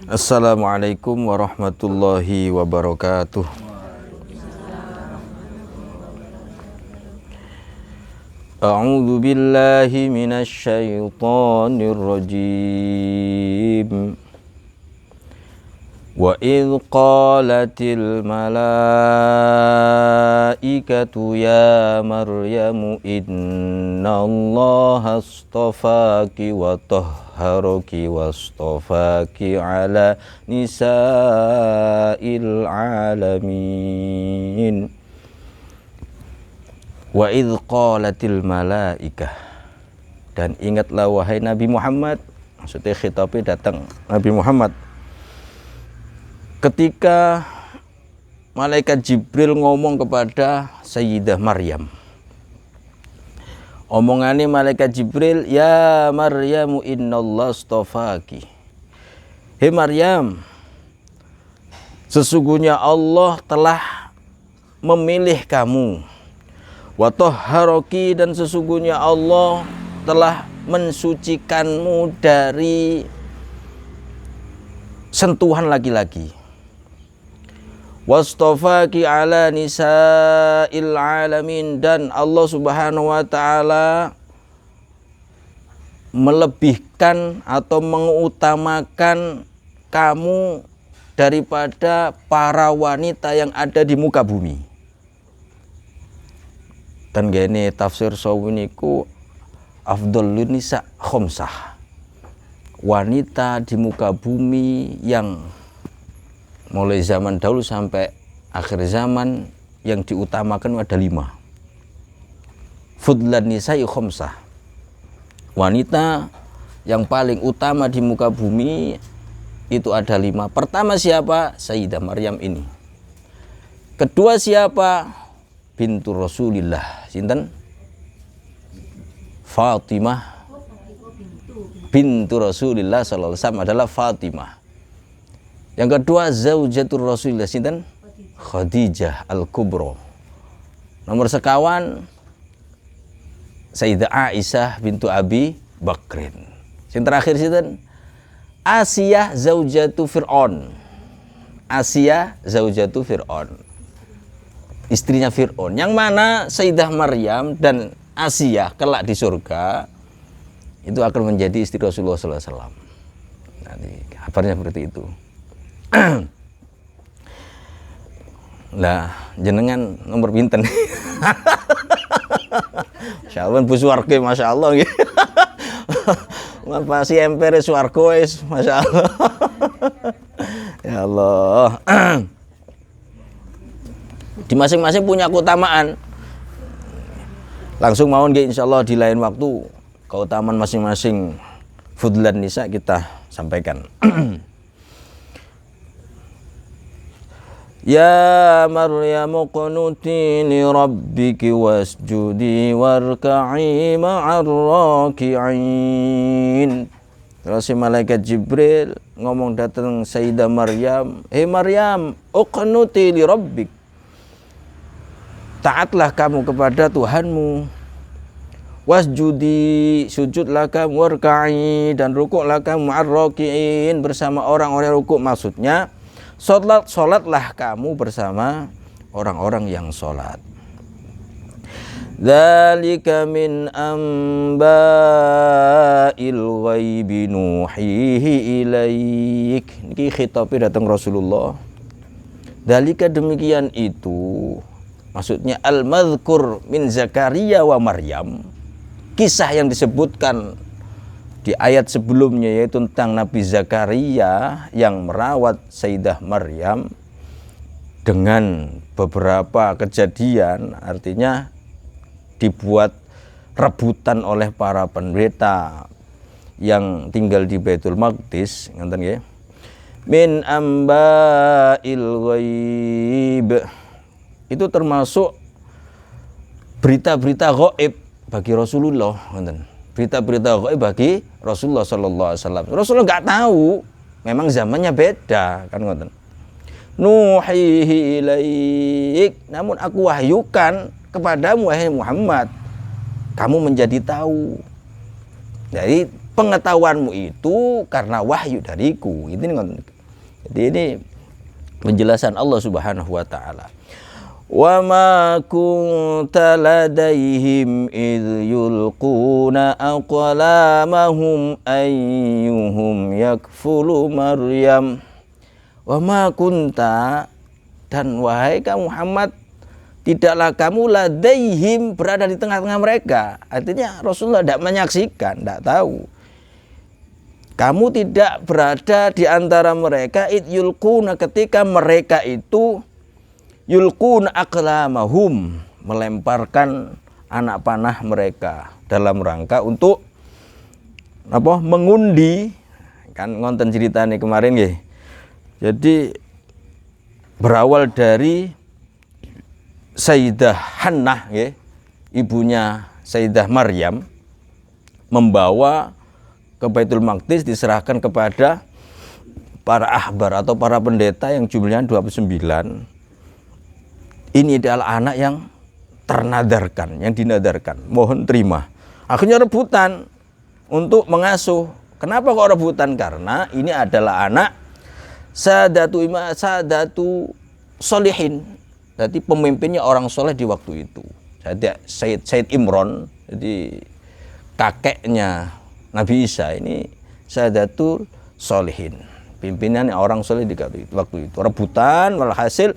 Assalamualaikum warahmatullahi wabarakatuh. A'udzu billahi minasy syaithanir rajim. Wa idz qalatil malaikatu ya Maryamu innallaha astafaki wa tahharaki wastafaki ala nisa'il alamin. Wa idz qalatil malaikah, dan ingatlah wahai Nabi Muhammad, maksudnya khitabnya datang Nabi Muhammad ketika malaikat Jibril ngomong kepada Sayyidah Maryam. Omongannya malaikat Jibril, ya Maryamu innallaha astafaki. Hei Maryam, sesungguhnya Allah telah memilih kamu. Wa tahharaki, dan sesungguhnya Allah telah mensucikanmu dari sentuhan laki-laki. Wastafaki ala nisa'il alamin, dan Allah Subhanahu wa taala melebihkan atau mengutamakan kamu daripada para wanita yang ada di muka bumi. Dan gini tafsir sawiniku afdhalun nisa khamsah. Wanita di muka bumi yang mulai zaman dahulu sampai akhir zaman yang diutamakan ada 5. Fudlan nisa'i khamsah. Wanita yang paling utama di muka bumi itu ada 5. Pertama siapa? Sayyidah Maryam ini. Kedua siapa? Bintu Rasulillah. Sinten? Fatimah bintu Rasulillah sallallahu alaihi wasallam adalah Fatimah. Yang kedua zaujatur Rasulillah, sinten? Khadijah al-Kubra. Nomor sekawan Sayyidah Aisyah bintu Abi Bakrin. Yang terakhir sinten? Asiyah zaujatu Fir'aun. Asiyah zaujatu Fir'aun, istrinya Fir'aun. Yang mana Sayyidah Maryam dan Asiyah kelak di surga itu akan menjadi istri Rasulullah sallallahu alaihi wasallam. Nanti kabarnya seperti itu. Lah jenengan nomor pinten? Masyaallah bu swarga masyaallah nggih. Pasti empere swarga wis masyaallah. Ya Allah. Di masing-masing punya keutamaan. Langsung mawon nggih insyaallah di lain waktu keutamaan masing-masing fudlan nisa kita sampaikan. Ya Maryam qunuti li rabbiki wasjudi warka'i ma'ar raki'in. Terus si malaikat Jibril ngomong datang Sayyidah Maryam, hei Maryam, uqnuti li rabbik, taatlah kamu kepada Tuhanmu. Wasjudi, sujudlah kamu, warka'i, dan rukuklah kamu ma'ar raki'in, bersama orang-orang rukuk. Maksudnya Solatlah kamu bersama orang-orang yang solat. Dzalika min amba'il ghaibi nuhihi ilaik. Niki khitabnya datang Rasulullah. Dzalika, demikian itu, maksudnya al-madhkur min Zakaria wa Maryam. Kisah yang disebutkan di ayat sebelumnya yaitu tentang Nabi Zakaria yang merawat Sayyidah Maryam dengan beberapa kejadian, artinya dibuat rebutan oleh para pendeta yang tinggal di Baitul Maqdis, ngeten nggih. Min amba'il ghaib, itu termasuk berita-berita gaib bagi Rasulullah, ngeten. Berita-berita gaib bagi Rasulullah sallallahu alaihi wasallam. Rasulullah nggak tahu, memang zamannya beda, kan ngoten. Nuhihi ilaik, namun aku wahyukan kepadamu wahai Muhammad, kamu menjadi tahu. Jadi pengetahuanmu itu karena wahyu dariku. Itu Jadi ini penjelasan Allah Subhanahu wa taala. Wa ma kunta ladaihim idh yulquna aqlamahum ayyuhum yakfulu Maryam. Wa ma kunta, dan wahai kamu Muhammad, tidaklah kamu ladaihim, berada di tengah-tengah mereka. Artinya Rasulullah tidak menyaksikan, tidak tahu. Kamu tidak berada di antara mereka, id yulquna, ketika mereka itu yulquna aqlamahum, melemparkan anak panah mereka dalam rangka untuk mengundi. Kan ngonten ceritanya kemarin nggih. Jadi berawal dari Sayyidah Hannah nggih, ibunya Sayyidah Maryam, membawa ke Baitul Maqdis, diserahkan kepada para ahbar atau para pendeta yang jumlahnya 29. Ini adalah anak yang ternadarkan, yang dinadarkan, mohon terima. Akhirnya rebutan untuk mengasuh. Kenapa kok rebutan? Karena ini adalah anak sadatu solihin, jadi pemimpinnya orang soleh di waktu itu. Sayyid Imran, jadi kakeknya Nabi Isa, ini Sadatul Solihin, pimpinan orang soleh di waktu itu. Rebutan, walhasil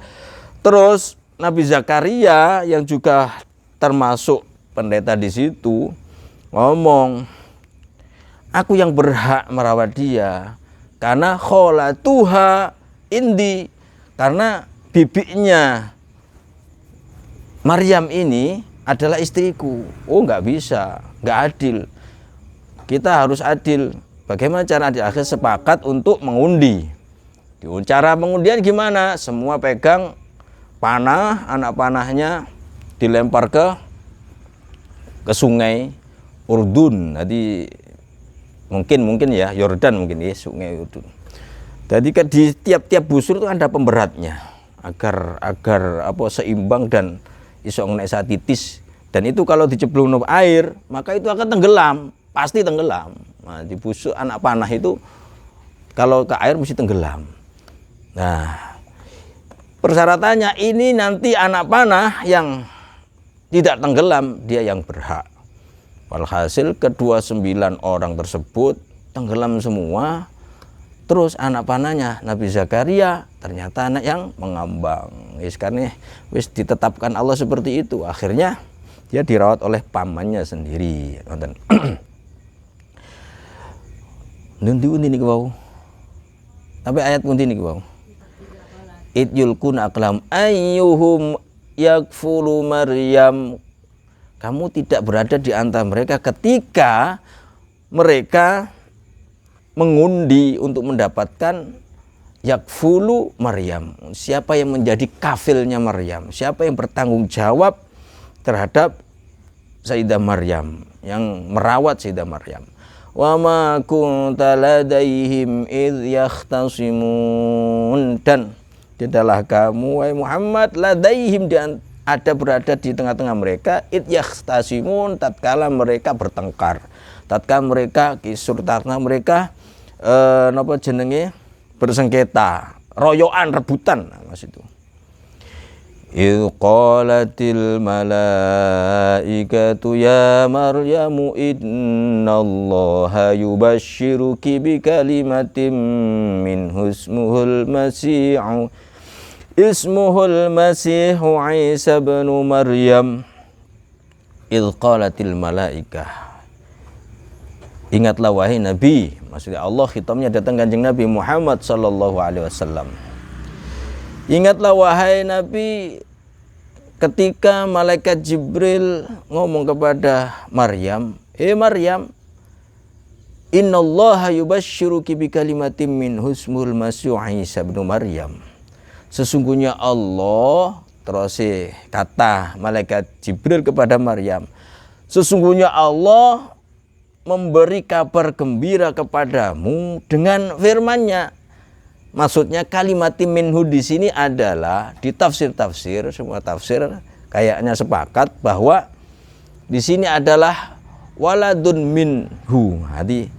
terus Nabi Zakaria yang juga termasuk pendeta di situ ngomong, aku yang berhak merawat dia karena kholatuha indi, karena bibinya Maryam ini adalah istriku. Oh, nggak bisa, nggak adil. Kita harus adil. Bagaimana cara adil? Akhirnya sepakat untuk mengundi. Cara pengundian gimana? Semua pegang panah, anak panahnya dilempar ke sungai Urdun. Jadi mungkin ya Yordan, mungkin ya sungai Urdun. Jadi di tiap-tiap busur itu ada pemberatnya agar seimbang dan iso ngenek titis. Dan itu kalau diceblung air, maka itu akan tenggelam. Pasti tenggelam. Nah, di busuk anak panah itu kalau ke air mesti tenggelam. Nah, persyaratannya ini nanti anak panah yang tidak tenggelam, dia yang berhak. Walhasil kedua 9 orang tersebut tenggelam semua. Terus anak panahnya Nabi Zakaria ternyata anak yang mengambang. Karena wis ditetapkan Allah seperti itu. Akhirnya dia dirawat oleh pamannya sendiri. Nanti niku wau. Sampai ayat pundi niku wau. Id yulquna aqlam ayyuhum yakfulu Maryam. Kamu tidak berada di antara mereka ketika mereka mengundi untuk mendapatkan yakfulu Maryam. Siapa yang menjadi kafilnya Maryam? Siapa yang bertanggung jawab terhadap Sayyidah Maryam, yang merawat Sayyidah Maryam? Wa ma kunta ladaihim idh yakhtasimun, dan tidaklah kamu wahai Muhammad ladaihim, ada berada di tengah-tengah mereka, idh yakhtasimun, tatkala mereka bertengkar, tatkala mereka kisur, tatkala mereka bersengketa, royoan, rebutan, mas itu. Idh qalatil malaikatu ya Maryamu innallaha yubashshiruki bikalimatin minhu ismuhul masihu Isa bin Maryam. Idh qalatil malaikah, ingatlah wahai Nabi, maksudnya Allah khitamnya datang kanjeng Nabi Muhammad sallallahu alaihi wasallam. Ingatlah wahai Nabi, ketika malaikat Jibril ngomong kepada Maryam, Maryam, innallaha yubashshiruki bikalimatin minhu ismuhul masihu Isa bin Maryam. Sesungguhnya Allah, terus kata malaikat Jibril kepada Maryam, sesungguhnya Allah memberi kabar gembira kepadamu dengan firman-Nya. Maksudnya kalimatin minhu di sini adalah di tafsir-tafsir, semua tafsir kayaknya sepakat bahwa di sini adalah waladun minhu. Jadi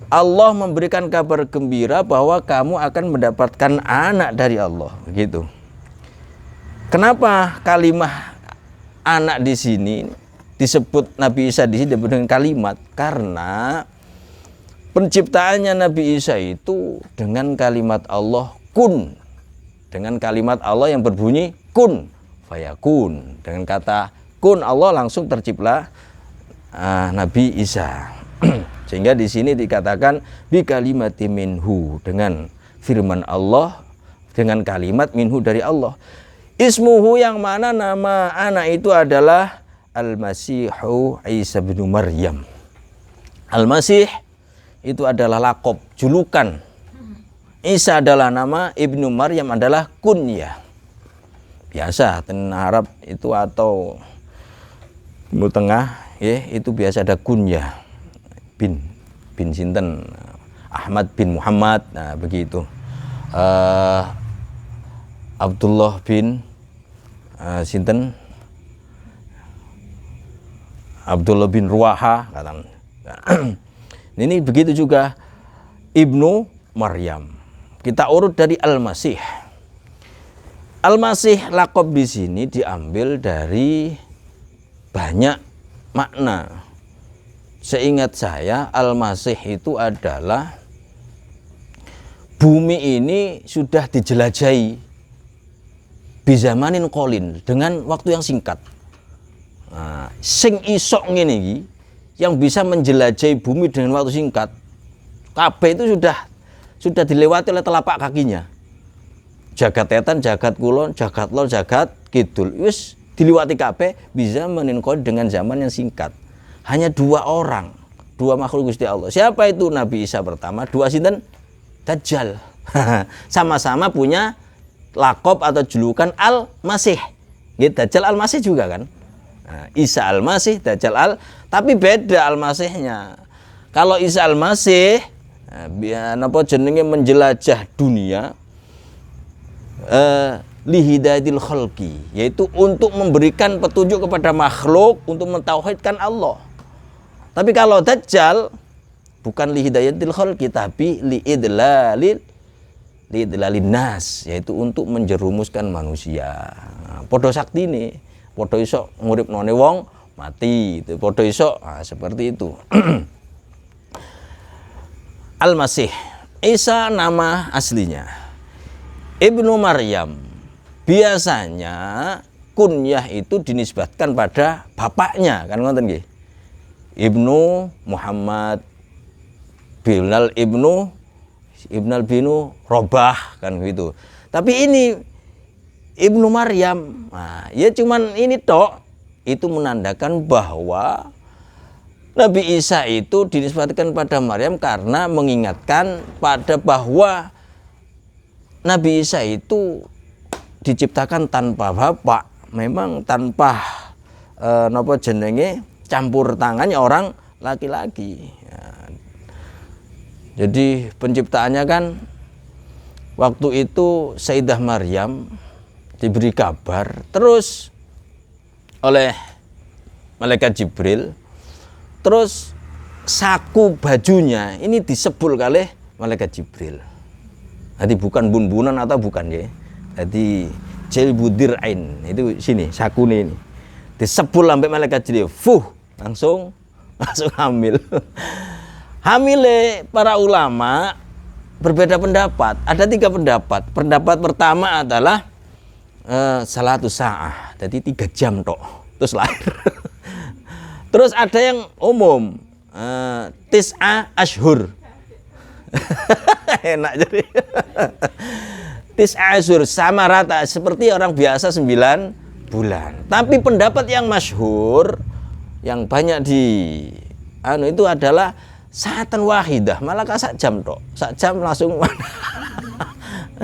Allah memberikan kabar gembira bahwa kamu akan mendapatkan anak dari Allah, begitu. Kenapa kalimah anak di sini disebut Nabi Isa di sini dengan kalimat? Karena penciptaannya Nabi Isa itu dengan kalimat Allah kun, dengan kalimat Allah yang berbunyi kun fayakun. Dengan kata kun Allah langsung tercipta Nabi Isa. Sehingga di sini dikatakan bi kalimati minhu, dengan firman Allah, dengan kalimat minhu dari Allah. Ismuhu, yang mana nama anak itu adalah Al-Masihu Isa bin Maryam. Al-Masih itu adalah lakob, julukan. Isa adalah nama, Ibnu Maryam adalah kunyah. Biasa ten Arab itu atau Timur Tengah ya, itu biasa ada kunyah. Bin sinten, Ahmad bin Muhammad, nah begitu. Abdullah bin sinten, Abdullah bin Ruaha, kata. Ini begitu juga Ibnu Maryam. Kita urut dari Al-Masih. Al-Masih lakob di sini diambil dari banyak makna. Seingat saya, Al-Masih itu adalah bumi ini sudah dijelajahi bizamanin kolin, dengan waktu yang singkat. Nah, sing isok ngene iki, yang bisa menjelajahi bumi dengan waktu singkat, kabeh itu sudah dilewati oleh telapak kakinya. Jagat etan, jagat kulon, jagat lor, jagat kidul, wis diliwati kabeh bisa kolin dengan zaman yang singkat. Hanya 2 orang, 2 makhluk Gusti Allah. Siapa itu? Nabi Isa pertama, 2 sinten? Dajjal. Sama-sama punya lakob atau julukan Al-Masih. Gitu, Dajjal Al-Masih juga kan. Nah, Isa Al-Masih, Dajjal tapi beda Al-Masihnya. Kalau Isa Al-Masih, napa jenenge, menjelajah dunia lihidayatil khalqi, yaitu untuk memberikan petunjuk kepada makhluk untuk mentauhidkan Allah. Tapi kalau Dajjal bukan lihidayatil khalqi, tapi liidlalin nas, yaitu untuk menjerumuskan manusia. Podo sakti ini, podo iso nguripnone wong mati, itu podo iso, seperti itu. Al-Masih, Isa nama aslinya Ibnu Maryam. Biasanya kunyah itu dinisbatkan pada bapaknya, kan ngoten nggih. Ibnu Muhammad Bilal Ibnu binu Robah, kan gitu. Tapi ini Ibnu Maryam, nah, ya cuman ini tok, itu menandakan bahwa Nabi Isa itu dinisbatkan pada Maryam karena mengingatkan pada bahwa Nabi Isa itu diciptakan tanpa bapak, memang tanpa napa jenenge, campur tangannya orang laki-laki. Ya. Jadi penciptaannya kan waktu itu Sayyidah Maryam diberi kabar terus oleh malaikat Jibril, terus saku bajunya ini disebul kalih malaikat Jibril. Jadi bukan bun-bunan atau bukan ya. Jadi jilbudir ain, itu sini sakune ini disebul sampai malaikat Jibril, langsung hamil. Hamile para ulama berbeda pendapat. Ada 3 pendapat. Pendapat pertama adalah salatu sa'ah, jadi 3 jam tok terus lahir. Terus ada yang umum, tis'a ashhur. Enak jadi. Tis'a ashhur, sama rata seperti orang biasa 9 bulan. Tapi pendapat yang masyhur, yang banyak di itu adalah sa'atan wahidah, malah sak jam tok. Sak jam langsung.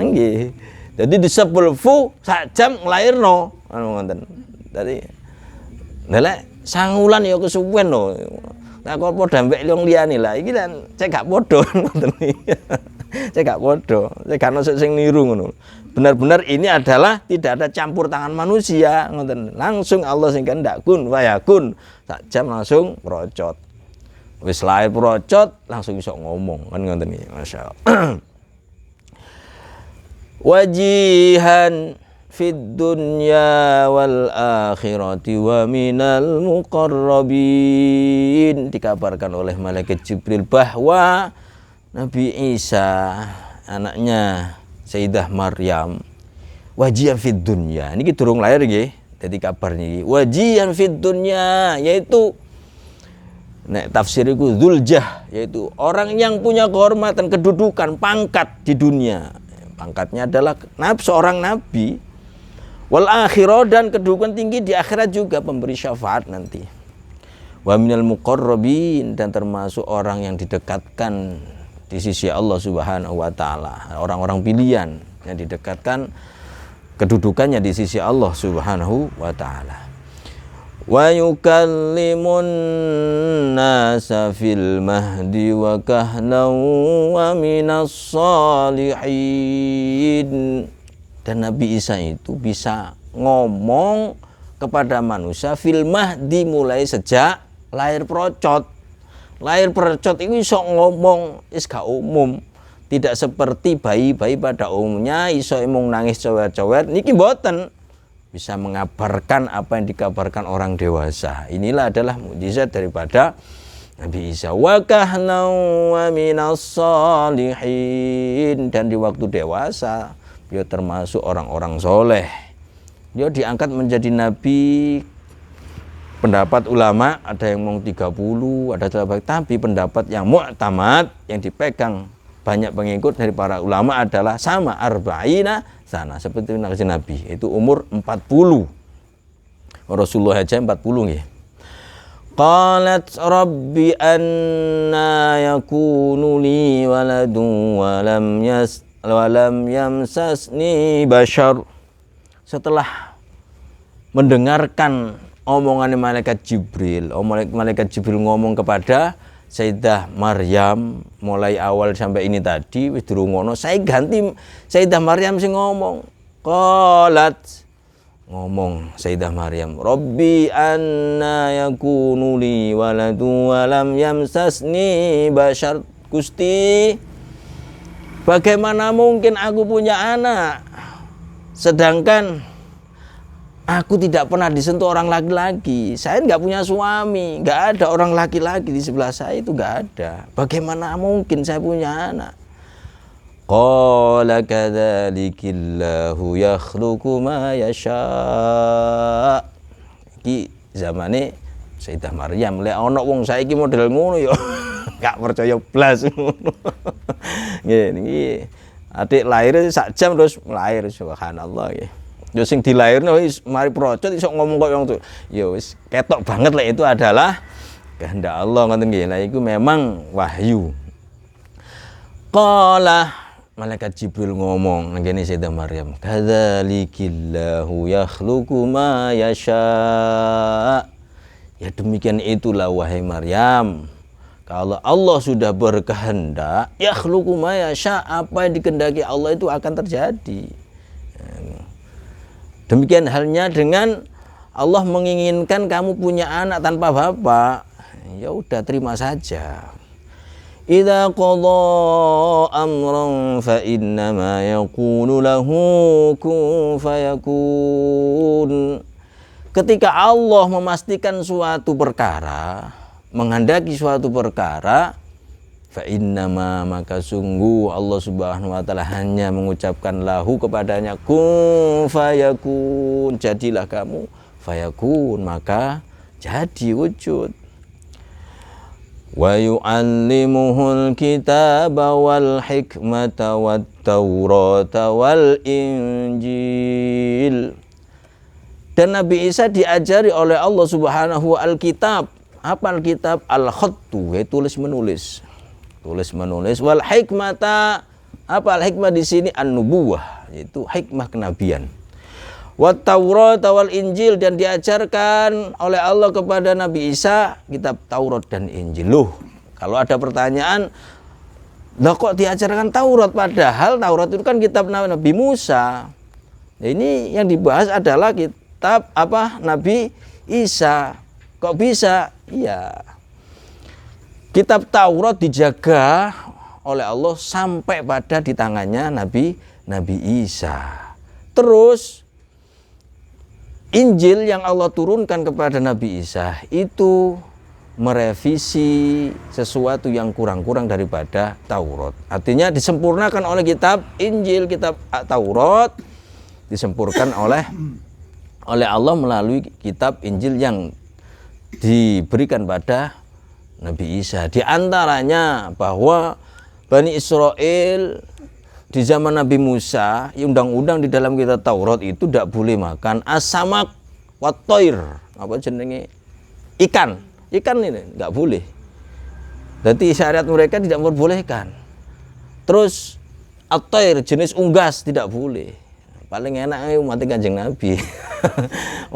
Nggih. Jadi disebul sak jam nglairno, ngoten. Dadi lek sangulan ya kesuwen lho. Nah kok padha mbek wong liyane lah, iki kan cek gak padha ngoten iki. Cek gak padha, cek gak ono sing niru ngono. Benar-benar ini adalah tidak ada campur tangan manusia, ngoten. Langsung Allah sing kehendak kun fayakun, sak jam langsung merocot. Wis lahir procot langsung iso ngomong kan ngoten iki masyaallah. Wajihan fid dunya wal akhirati wa minal muqarrabin. Dikabarkan oleh malaikat Jibril bahwa Nabi Isa anaknya Sayyidah Maryam wajihan fid dunya. Niki durung lahir nggih. Dadi kabar niki wajihan fid dunya, yaitu nek tafsir iku Dzuljah, yaitu orang yang punya kehormatan, kedudukan, pangkat di dunia. Pangkatnya adalah seorang nabi. Wal akhirah, dan kedudukan tinggi di akhirat juga, pemberi syafaat nanti. Wa minal muqarrabin, dan termasuk orang yang didekatkan di sisi Allah Subhanahu wa taala, orang-orang pilihan yang didekatkan kedudukannya di sisi Allah Subhanahu wa taala. Wa yukallimun nasa fil mahdi wa kahlan wa minas salihin. Dan Nabi Isa itu bisa ngomong kepada manusia fil mahdi, mulai sejak lahir procot. Lahir procot itu iso ngomong, is gak umum. Tidak seperti bayi-bayi pada umumnya iso mung nangis cowet-cowet, niki mboten. Bisa mengabarkan apa yang dikabarkan orang dewasa. Inilah adalah mukjizat daripada Nabi Isa. Wa kahna wa minas salihin, dan di waktu dewasa dia termasuk orang-orang soleh. Dia diangkat menjadi nabi. Pendapat ulama ada yang ngomong 30, ada tapi pendapat yang mu'tamad, yang dipegang banyak pengikut dari para ulama adalah sama arba'ina sana, seperti Nabi itu umur 40. Rasulullah aja 40 nggih. Qalat rabbi anna yakunu li waladun wa lam yamsasni bashar. Setelah mendengarkan omongan malaikat Jibril, malaikat Jibril ngomong kepada Sayyidah Maryam mulai awal sampai ini tadi wis dirungono, saya ganti Sayyidah Maryam sing ngomong. Qalat, ngomong Sayyidah Maryam, Rabbi anna yakunu li waladun wa lam yamsasni bashar. Gusti, bagaimana mungkin aku punya anak sedangkan aku tidak pernah disentuh orang laki-laki. Saya nggak punya suami, nggak ada orang laki-laki di sebelah saya, itu nggak ada. Bagaimana mungkin saya punya anak? Qala kadzalikillahu yakhluqu ma yasha. Iki zamane Sayyidah Maryam, lek ana wong saiki model ngono ya gak percaya blas ngono. Nggih niki adik lahir sak jam terus lahir, subhanallah nggih. Ya sing dilairno wis mari procot iso ngomong kok wong tuh. Ya wis ketok banget lek itu adalah kehendak Allah ngoten nggih. Lah iku memang wahyu. Qala, malaikat Jibril ngomong nang kene Sayyidah Maryam, kadzalikillahu yakhluqu ma yasha. Ya demikian itulah wahai Maryam, kalau Allah sudah berkehendak, yakhluqu ma yasha, apa yang dikehendaki Allah itu akan terjadi. Demikian halnya dengan Allah menginginkan kamu punya anak tanpa bapak, ya udah terima saja. Idza qada amran fa innama yaqulu lahu kun fayakun. Ketika Allah memastikan suatu perkara, menghendaki suatu perkara, fa innama, maka sungguh Allah Subhanahu wa taala hanya mengucapkan lahu kepadanya, kun fayakun, jadilah kamu, fayakun, maka jadi wujud. Wa yu'allimuhul kitaba wal hikmata wat taurata wal injil. Dan Nabi Isa diajari oleh Allah Subhanahu wa Alkitab. Apa Alkitab? Al-khattu, tulis menulis. Tulis menulis. Wal hikmata, apa al-hikmah di sini? An-nubuwah, yaitu hikmah kenabian. Wat Taurat wal Injil, dan diajarkan oleh Allah kepada Nabi Isa kitab Taurat dan Injil. Loh, kalau ada pertanyaan, lah kok diajarkan Taurat, padahal Taurat itu kan kitab Nabi Musa. Nah, ini yang dibahas adalah kitab apa? Nabi Isa. Kok bisa? Iya. Kitab Taurat dijaga oleh Allah sampai pada di tangannya Nabi Isa. Terus Injil yang Allah turunkan kepada Nabi Isa itu merevisi sesuatu yang kurang-kurang daripada Taurat. Artinya disempurnakan oleh kitab Injil, kitab Taurat disempurnakan oleh Allah melalui kitab Injil yang diberikan pada Nabi Isa. Di antaranya bahwa Bani Israel di zaman Nabi Musa, undang-undang di dalam kitab Taurat itu tidak boleh makan asamak watoir, apa jenenge, ikan ini nggak boleh. Jadi syariat mereka tidak membolehkan. Terus atoir jenis unggas tidak boleh. Paling enak mati Kanjeng Nabi.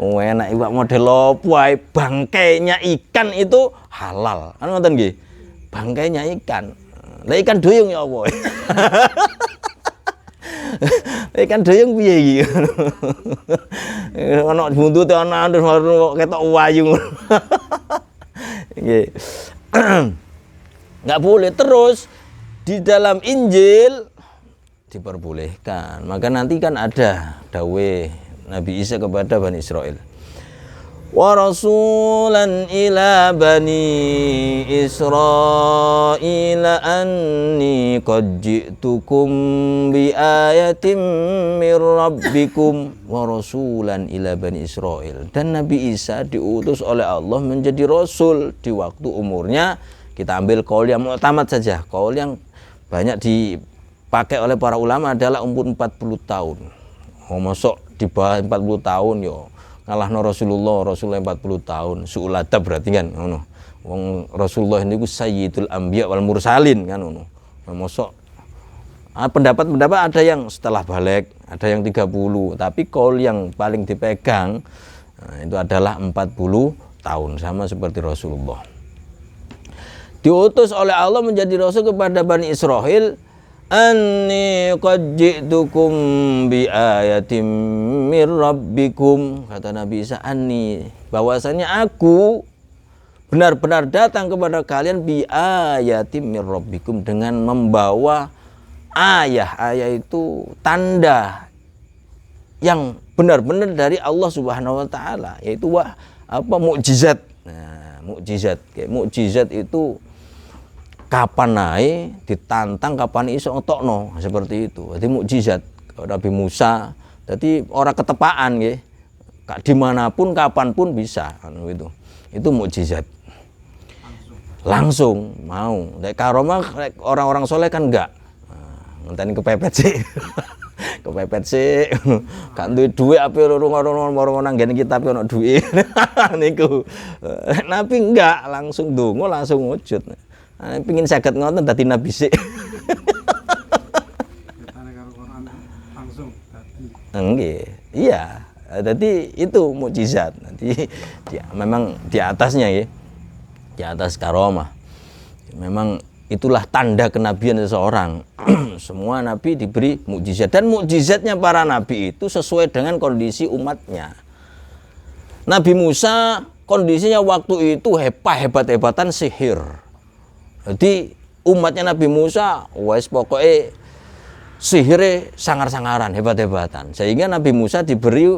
Enak iwak model opo ae, bangkainya ikan itu halal. Kan ngoten nggih. Bangkainya ikan. Lah ikan doyong ya apa? Ikan doyong piye iki? Ana buntute ana terus ketok wayu. Nggih. Enggak boleh. Terus di dalam Injil diperbolehkan. Maka nanti kan ada dawuh Nabi Isa kepada Bani Israel. Wa rasulan ila bani Israila anni qad ji'tukum bi ayatin mir rabbikum wa rasulan ila bani Israil. Dan Nabi Isa diutus oleh Allah menjadi rasul di waktu umurnya, kita ambil qaul yang mu'tamad saja. Qaul yang banyak dipakai oleh para ulama adalah umur 40 tahun. Mosok di bawah 40 tahun yo ngalahno Rasulullah 40 tahun. Su'uladab berarti kan ngono. Wong Rasulullah niku sayyidul anbiya wal mursalin kan ngono. Mosok pendapat-pendapat ada yang setelah balik, ada yang 30, tapi qaul yang paling dipegang itu adalah 40 tahun, sama seperti Rasulullah. Diutus oleh Allah menjadi rasul kepada Bani Israel, anni qad ji'tukum bi ayatin mir rabbikum, kata Nabi Isa, anni, bahwasanya aku benar-benar datang kepada kalian bi ayatin mir rabbikum, dengan membawa ayah itu tanda yang benar-benar dari Allah Subhanahu wa taala, yaitu mukjizat. Nah, mukjizat, kayak mukjizat itu kapan naik ditantang, kapan iso otokno, seperti itu. Jadi mukjizat Nabi Musa, jadi orang ketepaan nggih. Dimanapun kapanpun bisa gitu. Itu mukjizat. Langsung mau. Nek karomah orang-orang soleh kan enggak. Ngenteni kepepet sih. Kepepet sih. Gak duwe dhuwit ape orang nang ngene kitab ono dhuwit. Niku. Nabi enggak, langsung donga langsung wujud. Pingin saged ngoten dadi nabi sik. Nggih. Iya. Jadi itu mukjizat. Nanti memang di atasnya ya. Di atas karomah. Memang itulah tanda kenabian seseorang. Semua nabi diberi mukjizat, dan mukjizatnya para nabi itu sesuai dengan kondisi umatnya. Nabi Musa kondisinya waktu itu hebat-hebatan sihir. Jadi umatnya Nabi Musa wes pokoknya sihirnya sangar-sangaran, hebat-hebatan. Sehingga Nabi Musa diberi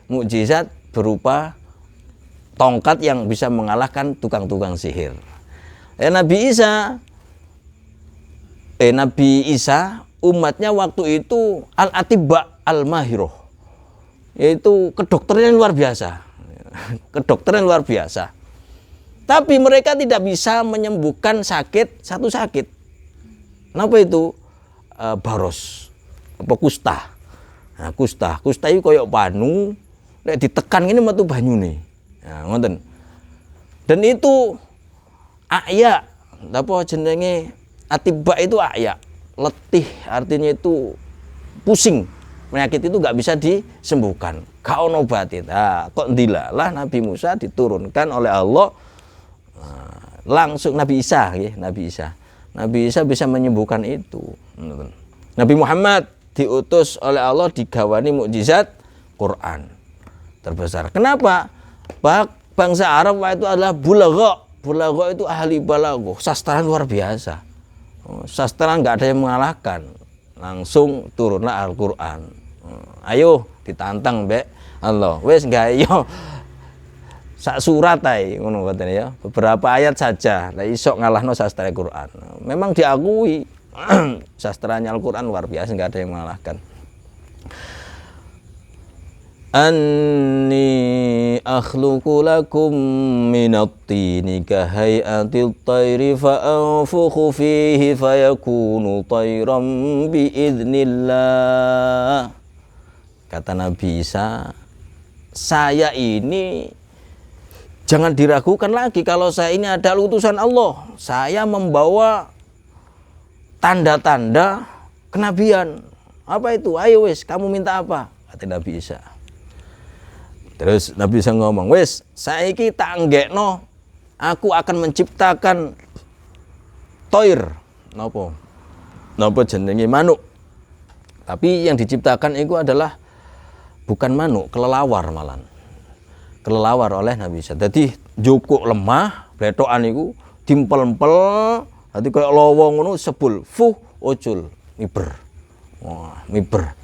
mukjizat berupa tongkat yang bisa mengalahkan tukang-tukang sihir. Nabi Isa umatnya waktu itu al-atibba al-mahiroh, yaitu kedokteran luar biasa. Kedokteran luar biasa. Tapi mereka tidak bisa menyembuhkan satu sakit. Kenapa itu? Baros, apa kusta. Nah, kusta itu koyok panu, nek ditekan ini metu banyune. Nah, ngoten. Dan itu a'ya, apa jenenge? Atibba itu a'ya, letih, artinya itu pusing. Penyakit itu nggak bisa disembuhkan. Kau obatin. Nah, kok ndilalah Nabi Musa diturunkan oleh Allah langsung Nabi Isa bisa menyembuhkan itu. Nabi Muhammad diutus oleh Allah digawani mukjizat Quran terbesar. Kenapa? Bangsa Arab itu adalah bulagha, Balaghah itu ahli balaghah, sastra luar biasa. Sastra nggak ada yang mengalahkan. Langsung turunlah Al-Qur'an. Ayo ditantang mbek Allah. Wis gak yo sak surat ae ngono katanya ya. Beberapa ayat saja lah iso ngalahno sastra Al-Qur'an. Memang diakui sastranya Al-Qur'an luar biasa, nggak ada yang mengalahkan. Anni akhluqu lakum minat tini kahay'atil tayri fa'anfukhu fihi fayakunu tayran biidznillah. Kata Nabi Isa, saya ini jangan diragukan lagi kalau saya ini adalah utusan Allah. Saya membawa tanda-tanda kenabian. Apa itu? Ayo wis, kamu minta apa? Kata Nabi Isa. Terus Nabi Isa ngomong, wis saiki tak anggekno aku akan menciptakan toir napa jenenge manuk. Tapi yang diciptakan itu adalah bukan manuk, kelelawar malan. Kelelawar oleh Nabi Isa. Dadi jukuk lemah, bletokan iku dimpel-empel, dadi kaya lawa ngono sebul, ucul, miber. Wah, miber.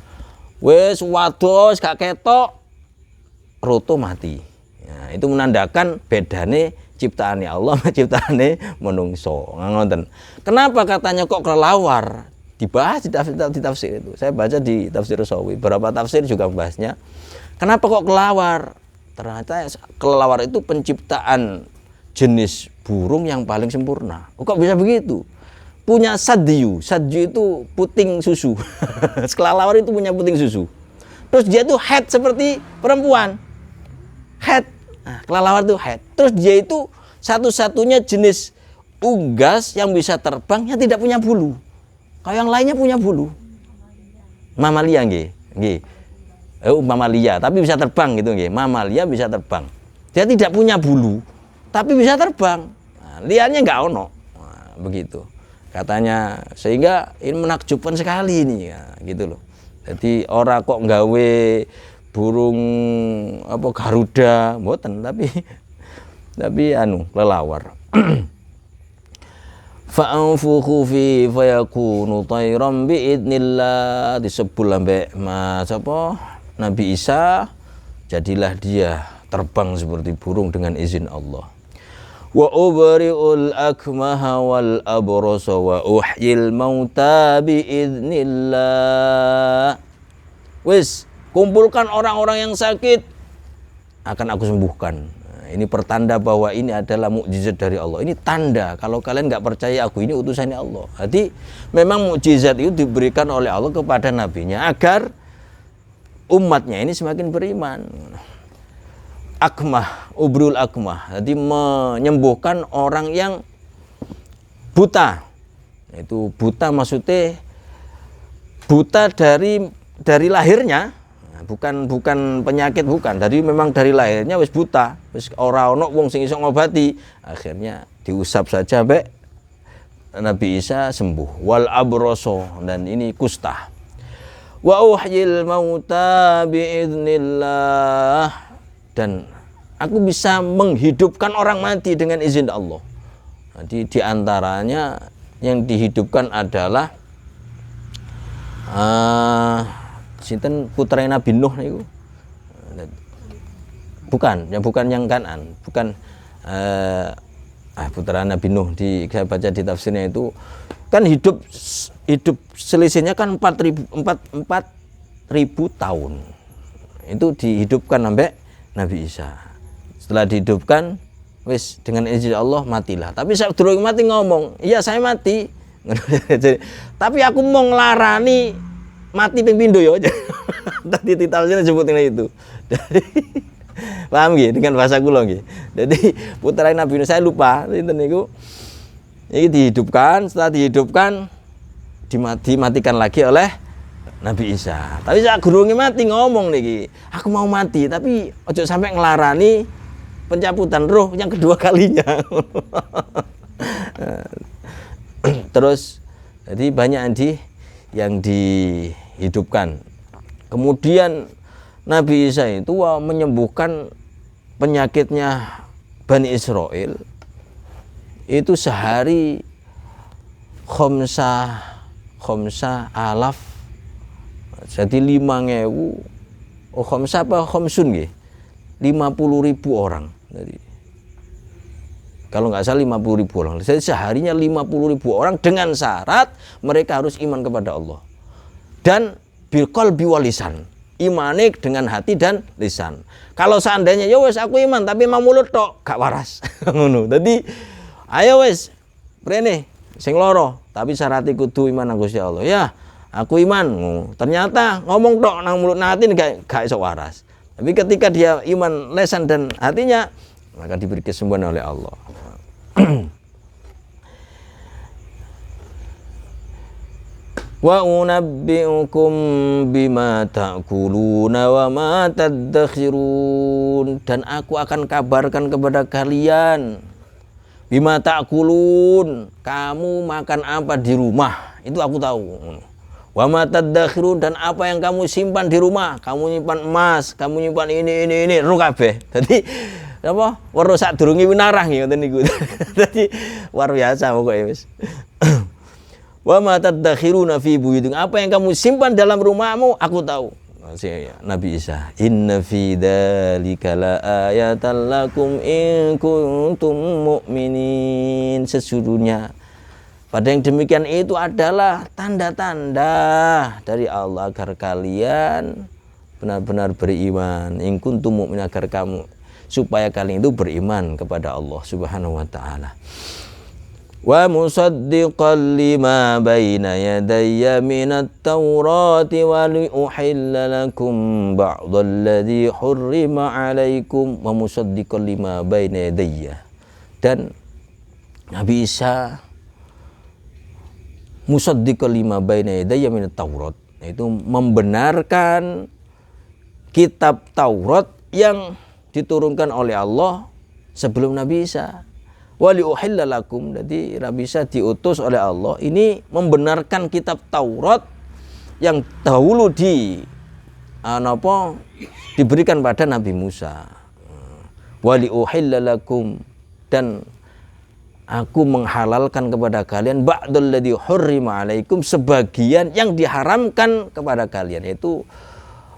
Wis wados gak ketok roto mati. Ya, itu menandakan bedane ciptaane Allah sama ciptaane menungso. Ngoten. Kenapa katanya kok kelelawar? Dibahas di tafsir itu. Saya baca di tafsir Sawi. Beberapa tafsir juga membahasnya. Kenapa kok kelelawar? Ternyata kelelawar itu penciptaan jenis burung yang paling sempurna. Kok bisa begitu? Punya sadyu. Sadyu itu puting susu. Kelelawar itu punya puting susu. Terus dia tuh head seperti perempuan. Head. Nah, kelelawar itu head. Terus dia itu satu-satunya jenis unggas yang bisa terbang yang tidak punya bulu. Kalau yang lainnya punya bulu. Mamalia nggih. Nggih. Mamalia, tapi bisa terbang gitu nggih. Mamalia bisa terbang. Dia tidak punya bulu, tapi bisa terbang. Nah, liarnya nggak ono. Nah, begitu. Katanya sehingga ini menakjubkan sekali ini ya, gitu loh. Jadi orang kok nggawe burung apa Garuda mboten, tapi kelelawar. Fa'anfukhu fi fayakunu tayran biidznillah, disebut ambek Mas apa Nabi Isa, jadilah dia terbang seperti burung dengan izin Allah. Wa ubri'ul akmaha wal abrasa wa uhyil mauta biidznillah. Wis, kumpulkan orang-orang yang sakit, akan aku sembuhkan. Nah, ini pertanda bahwa ini adalah mukjizat dari Allah. Ini tanda kalau kalian nggak percaya aku ini utusannya Allah. Jadi memang mukjizat itu diberikan oleh Allah kepada nabinya agar umatnya ini semakin beriman. Akmah, ubrul akmah. Jadi menyembuhkan orang yang buta. Itu buta maksudnya buta dari lahirnya. Bukan penyakit, bukan. Dari memang dari lahirnya wis buta, wis ora ono wong sing iso ngobati. Akhirnya diusap saja mbek Nabi Isa sembuh. Wal abroso, dan ini kusta. Wa uhyil mauta biidznillah, dan aku bisa menghidupkan orang mati dengan izin Allah. Jadi diantaranya yang dihidupkan adalah sinten putra Nabi Nuh niku. Bukan yang Kanan, bukan putra Nabi Nuh. Saya baca di tafsirnya itu kan hidup selisihnya kan 4.000 tahun. Itu dihidupkan sampai Nabi Isa. Setelah dihidupkan wis dengan izin Allah matilah. Tapi saat durung mati ngomong, "Iya saya mati." Tapi aku mau nglarani mati ping pindho ya. Tadi tafsirnya sebutin itu. Jadi paham nggih dengan bahasa kula nggih. Jadi putra Nabi Nuh saya lupa sinten niku. Ini dihidupkan, setelah dihidupkan dimatikan lagi oleh Nabi Isa. Tapi saat gurunge mati ngomong niki, "Aku mau mati, tapi ojo sampai nglarani pencabutan roh yang kedua kalinya." Terus jadi banyak yang dihidupkan. Kemudian Nabi Isa itu menyembuhkan penyakitnya Bani Israel itu sehari khomsah alaf, jadi 5.000, khomsah apa khomsun nggih, 50.000 orang. Jadi kalau nggak salah 50.000 orang. Jadi seharinya 50.000 orang dengan syarat mereka harus iman kepada Allah dan bil qalbi wal lisan, imane dengan hati dan lisan. Kalau seandainya ya wes aku iman tapi mau mulut tok gak waras ngono. Dadi ayo wes prene sing loro tapi syarat kudu iman nang Gusti Allah. Ya, aku iman. Ternyata ngomong tok nang mulut nang hati gak iso waras. Tapi ketika dia iman lesan dan hatinya, maka diberi kesembuhan oleh Allah. Wa unabbi'ukum bima ta'kuluna wa ma tadakhirun, dan aku akan kabarkan kepada kalian bima ta'kulun, kamu makan apa di rumah itu aku tahu. Wa ma tadakhirun, dan apa yang kamu simpan di rumah, kamu nyimpan emas, kamu nyimpan ini ru kabeh. Dadi apa weruh sadurunge winarah ngoten niku. Dadi luar biasa pokoke wis. Wa ma tadakhiruna fi buyutikum, apa yang kamu simpan dalam rumahmu aku tahu. Nabi Isa, inna fi dzalika laayatan lakum in kuntum mu'minin, sesungguhnya pada yang demikian itu adalah tanda-tanda dari Allah agar kalian benar-benar beriman, in kuntum mu'minin, agar kamu supaya kalian itu beriman kepada Allah Subhanahu wa taala. Wa musaddiqan lima baina yadayya minat taurati wa liuhilla lakum ba'dalladzi hurrima alaikum, wa musaddiqan lima baina yadayya, dan Nabi Isa musaddiqan lima baina yadayya minat taurat, itu membenarkan kitab Taurat yang diturunkan oleh Allah sebelum Nabi Isa. Wali uhilla lakum, jadi Nabi Isa diutus oleh Allah ini membenarkan kitab Taurat yang dahulu diberikan pada Nabi Musa. Wali uhilla lakum, dan aku menghalalkan kepada kalian ba'dal ladzi hurrima alaikum, sebagian yang diharamkan kepada kalian, yaitu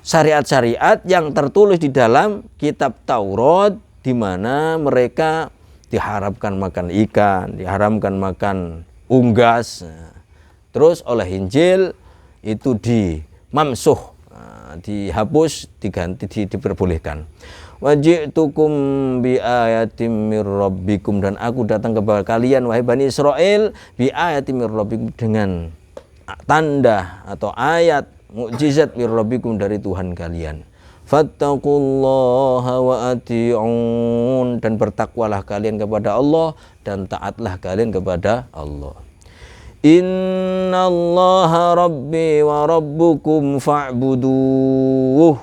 syariat-syariat yang tertulis di dalam kitab Taurat, di mana mereka diharamkan makan ikan, diharamkan makan unggas. Terus oleh Injil itu dimamsuh, dihapus, diganti, diperbolehkan. Waji'tukum bi ayatim mir rabbikum, dan aku datang kepada kalian wahai Bani Israel bi ayatim mir rabbikum, dengan tanda atau ayat mukjizat mir rabbikum dari Tuhan kalian. Fattaqullaha wa ati'un, dan bertakwalah kalian kepada Allah dan taatlah kalian kepada Allah. Innallaha rabbi wa rabbukum fa'buduh.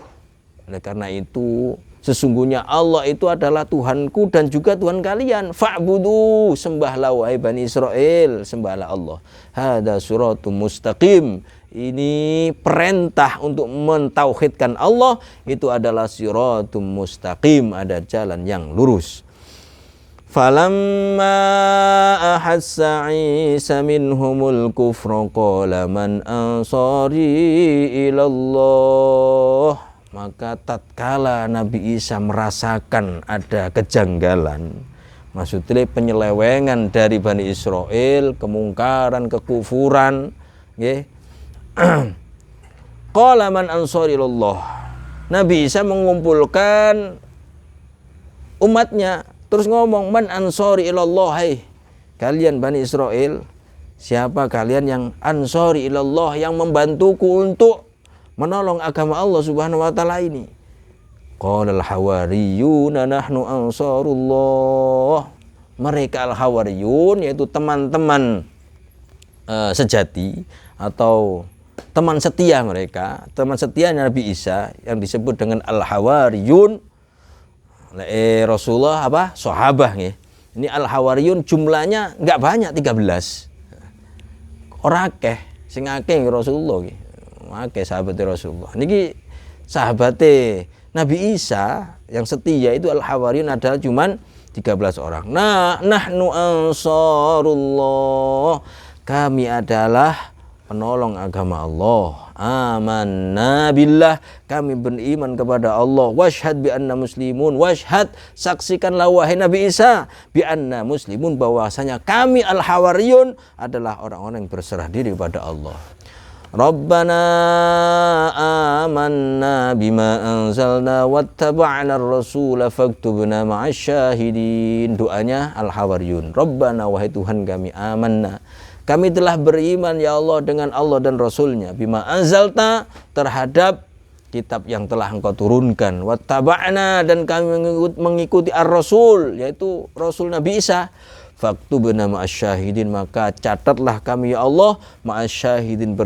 Oleh karena itu sesungguhnya Allah itu adalah Tuhanku dan juga Tuhan kalian. Fa'budu, sembahlah wahai Bani Israel, sembahlah Allah. Hada suratum mustaqim, ini perintah untuk mentauhidkan Allah, itu adalah siratum mustaqim, ada jalan yang lurus. Falamma ahassa Isa minhumul kufra qala man ansari ilallah, maka tatkala Nabi Isa merasakan ada kejanggalan, maksudnya penyelewengan dari Bani Israel, kemungkaran, kekufuran, nggih. Qala man ansari ilallah, Nabi Isa mengumpulkan umatnya, terus ngomong, man ansari ilallah, hai kalian Bani Israel, siapa kalian yang ansari ilallah, yang membantuku untuk menolong agama Allah Subhanahu wa taala ini? Qala al-hawariyuna nahnu ansarullah, mereka al-hawariyun yaitu teman-teman sejati atau teman setia mereka, teman setia Nabi Isa yang disebut dengan al-hawariyun. Rasulullah apa? Sahabah nggih. Ini al-hawariyun jumlahnya enggak banyak, 13. Ora akeh, sing akeh Rasulullah nggih. Akeh sahabat Rasulullah. Niki sahabate Nabi Isa yang setia itu al-hawariyun adalah cuman 13 orang. Nah, nahnu ansarullah. Kami adalah penolong agama Allah. Amanna billah, kami beriman kepada Allah. Washhad bi anna muslimun, washhad, saksikanlah wahai Nabi Isa, bi anna muslimun, bahwasanya kami al-hawariyun adalah orang-orang yang berserah diri kepada Allah. Rabbana amanna bima anzalna wattaba'na ar-rasula faktubna ma'asyahidin. Doanya al-hawariyun. Rabbana, wahai Tuhan kami, amanna, kami telah beriman ya Allah dengan Allah dan Rasulnya, bima anzalta, terhadap kitab yang telah engkau turunkan, wattaba'na, dan kami mengikuti ar-rasul, yaitu Rasul Nabi Isa, faktubna ma'asyahidin, maka catatlah kami ya Allah ma'asyahidin,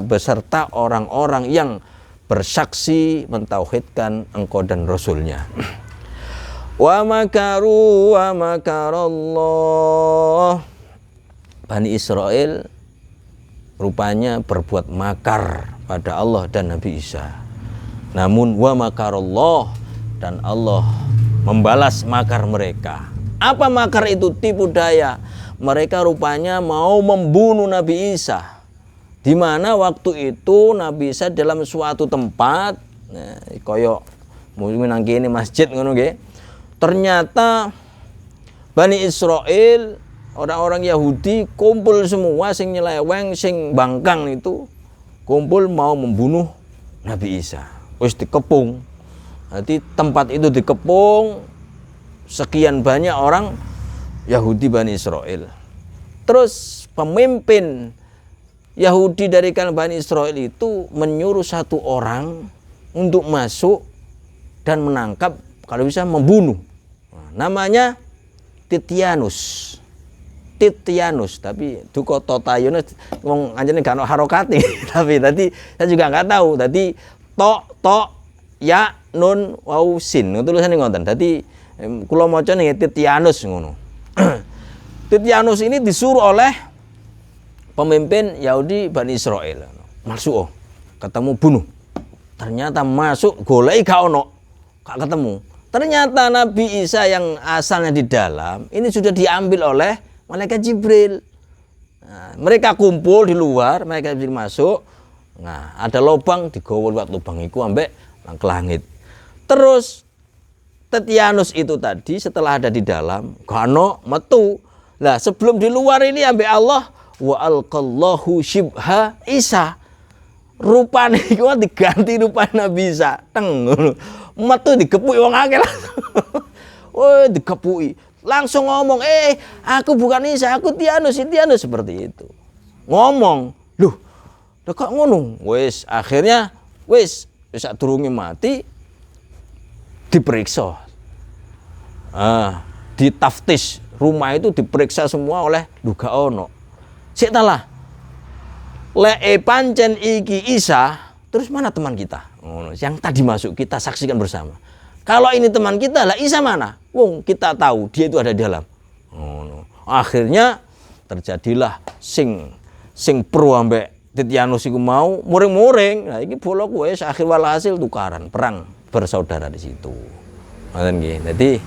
beserta orang-orang yang bersaksi mentauhidkan engkau dan Rasulnya. Wa makaru wa makarallah. Bani Israel rupanya berbuat makar pada Allah dan Nabi Isa. Namun wa makarallah, dan Allah membalas makar mereka. Apa makar itu? Tipu daya. Mereka rupanya mau membunuh Nabi Isa. Di mana waktu itu Nabi Isa dalam suatu tempat, koyok mungkin nang kene masjid ngono nggih. Ternyata Bani Israel, orang-orang Yahudi kumpul semua, sing nyeleweng, sing bangkang itu kumpul mau membunuh Nabi Isa. Wis dikepung. Nanti tempat itu dikepung sekian banyak orang Yahudi Bani Israel. Terus pemimpin Yahudi dari kalangan Bani Israel itu menyuruh satu orang untuk masuk dan menangkap, kalau bisa membunuh. Namanya Titianus, tapi duko totayun wong anjene gak ono harokate. Tapi tadi saya juga nggak tahu. Tadi to ya nun wau sin tulisane ngoten. Dadi kula maca ning Titianus ngono. Titianus ini disuruh oleh pemimpin Yahudi Bani Israel. Masuk ketemu bunuh. Ternyata masuk golek gak ono, gak ketemu. Ternyata Nabi Isa yang asalnya di dalam ini sudah diambil oleh malaikat Jibril. Nah, mereka kumpul di luar, malaikat Jibril masuk. Nah, ada lubang, digawa lewat lubang itu ambek nang ke langit. Terus Titianus itu tadi setelah ada di dalam, gano metu. Lah sebelum di luar ini ambek Allah, wa alqallahu shibha Isa. Rupane iku diganti rupane Nabi Isa. Teng ngono. Metu digepuki wong akeh langsung. Oh, digepuki. Langsung ngomong, aku bukan Isa, aku Tianus seperti itu. Ngomong, loh, kok ngono? Wis akhirnya wis sadurunge mati diperiksa. Ditaftis, rumah itu diperiksa semua oleh duga ono. Sik talah. Lek pancen iki Isa, terus mana teman kita? Yang tadi masuk kita saksikan bersama. Kalau ini teman kita, lah Isa mana? Wong kita tahu dia itu ada di dalam. Akhirnya terjadilah sing pro ambek Titianus iku mau muring-muring. Nah iki bolok wis akhir walhasil tukaran, perang bersaudara di situ. Ngoten nggih. Dadi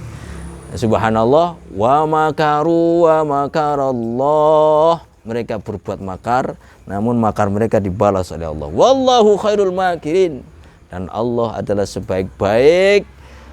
subhanallah, wa makaru wa makarallah. Mereka berbuat makar, namun makar mereka dibalas oleh Allah. Wallahu khairul makirin. Dan Allah adalah sebaik-baik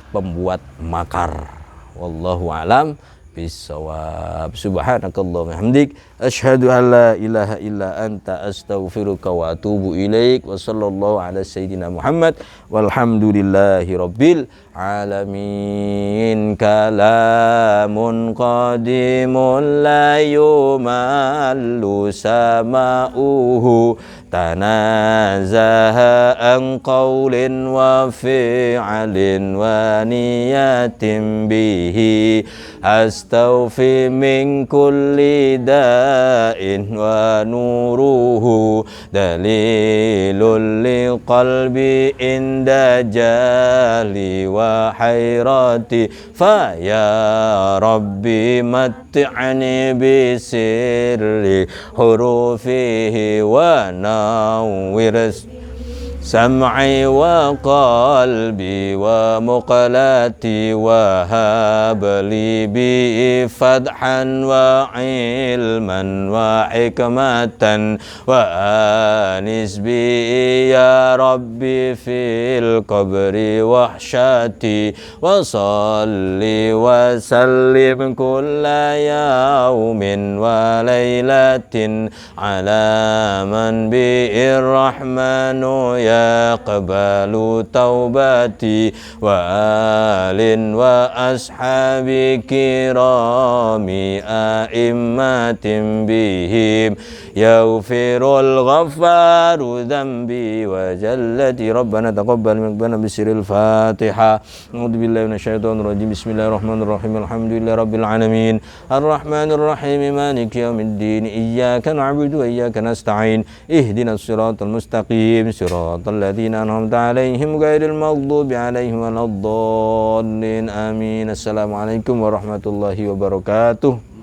pembuat makar. Wallahu a'lam bissawab. Subhanakallahumma hamdik asyhadu an la ilaha illa anta astaghfiruka wa atubu ilaik. Wa sallallahu ala sayyidina Muhammad walhamdulillahi rabbil alamin. Kalamun qadimun la yumallu sama'uhu tanazaha an qawlin wa fi'alin wa niyatin bihi astawfi min kulli da'in wa nuruhu dalilul liqalbi inda jali wa hayrati fa ya rabbi mat'ani bi sirri hurufihi wa nawwir سمعي وقلبي ومقلتي وهب لي بي فتحا وعلما وحكمة وآنس بي يا ربي في القبر وحشتي وصلي وسلم كل يوم وليلة على من به الرحمن يقبل توبتي وآل وأصحاب كرام أئمة بهم يغفر الغفار ذنبي وجلتي ربنا تقبل منا بسر الفاتحة أعوذ بالله من الشيطان الرجيم بسم الله الرحمن الرحيم الحمد لله رب العالمين الرحمن الرحيم مالك يوم الدين إياك نعبد وإياك نستعين اهدنا الصراط المستقيم صراط الذين أنعمت عليهم غير المغضوب عليهم ولا الضالين آمين. السلام عليكم warahmatullahi wabarakatuh.